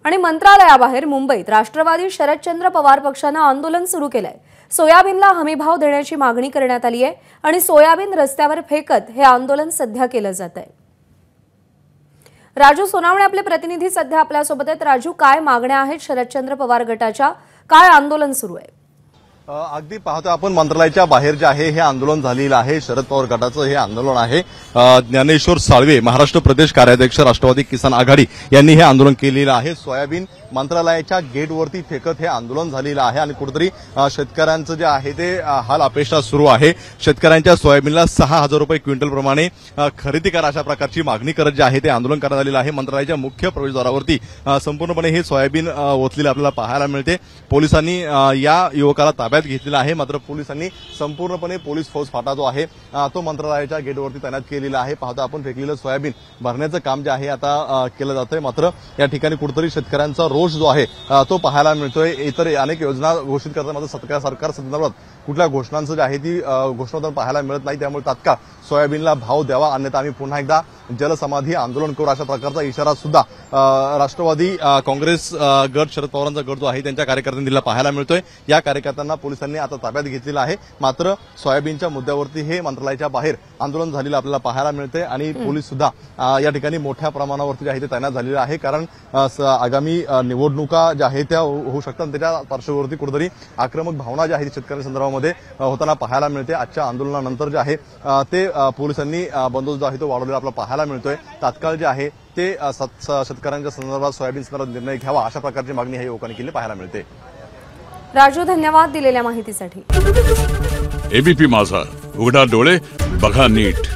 आणि मंत्रालयाबाहेर मुंबईत राष्ट्रवादी शरदचंद्र पवार पक्षाने आंदोलन सुरू केलंय। सोयाबीनला हमीभाव देण्याची मागणी करण्यात आली आहे आणि सोयाबीन रस्त्यावर फेकत हे आंदोलन सध्या केलं जातंय। राजू सोनावणे आपले प्रतिनिधी सध्या आपल्या सोबत आहेत। राजू, काय मागण्या आहेत शरदचंद्र पवार गटाच्या, काय आंदोलन सुरू आहे? अगदी पाहतो आपण मंत्रालयाच्या बाहेर जे आहे हे आंदोलन झालेलं आहे। शरद पवार गटाचं हे आंदोलन आहे। ज्ञानेश्वर साळवे महाराष्ट्र प्रदेश कार्याध्यक्ष राष्ट्रवादी किसान आघाडी यांनी हे आंदोलन केलेलं आहे। सोयाबीन मंत्रालयाच्या गेटवरती फेकत हे आंदोलन झालेलं आहे आणि कुठेतरी शेतकऱ्यांचं जे आहे ते हाल अपेक्षा सुरू आहे। शेतकऱ्यांच्या सोयाबीनला 6,000 रुपये क्विंटल प्रमाणे खरेदी करा अशा प्रकारची मागणी करत जे आहे ते आंदोलन करण्यात आलेलं आहे। मंत्रालयाच्या मुख्य प्रवेशद्वारावरती संपूर्णपणे हे सोयाबीन ओतलेले आपल्याला पाहायला मिळते। पोलिसांनी या युवकाला ताब्यात घेतलेला आहे, मात्र पोलिसांनी संपूर्णपणे पोलीस फौज फाटा जो आहे तो मंत्रालयाच्या गेटवरती तैनात केलेला आहे। पाहतो आपण फेकलेलं सोयाबीन भरण्याचं काम जे आहे आता केलं जातंय, मात्र या ठिकाणी कुठेतरी शेतकऱ्यांचा रोष जो आहे तो पाहायला मिळतोय। इतर अनेक योजना घोषित करताना मात्र सरकार संदर्भात कुठल्या घोषणांचं जे आहे ती घोषणा पाहायला मिळत नाही। त्यामुळे तात्काळ सोयाबीनला भाव द्यावा, अन्यथा आम्ही पुन्हा एकदा जलसमाधी आंदोलन करू अशा प्रकारचा इशारा सुद्धा राष्ट्रवादी काँग्रेस गट, शरद पवारांचा गट जो आहे त्यांच्या कार्यकर्त्यांनी दिला पाहायला मिळतोय। या कार्यकर्त्यांना पोलिसांनी आता ताब्यात घेतलेलं आहे, मात्र सोयाबीनच्या मुद्द्यावरती हे मंत्रालयाच्या बाहेर आंदोलन झालेलं आपल्याला पाहायला मिळते आणि पोलीस सुद्धा या ठिकाणी मोठ्या प्रमाणावरती जे आहे ते तैनात झालेले आहे। कारण आगामी निवडणुका ज्या आहेत त्या होऊ शकतात, त्याच्या पार्श्वभूमीवरती कुठेतरी आक्रमक भावना ज्या आहेत शेतकऱ्यांसंदर्भामध्ये होताना पाहायला मिळते। आजच्या आंदोलनानंतर जे आहे ते पोलिसांनी बंदोबस्त जो आहे तो वाढवलेला आपल्याला पाहायला मिळतोय। तात्काळ जे आहे ते शेतकऱ्यांच्या संदर्भात सोयाबीन संदर्भात निर्णय घ्यावा अशा प्रकारची मागणी या युवकांनी केली पाहायला मिळते। राजू, धन्यवाद दिलेल्या माहितीसाठी। एबीपी माझा, उघडा डोळे बघा नीट।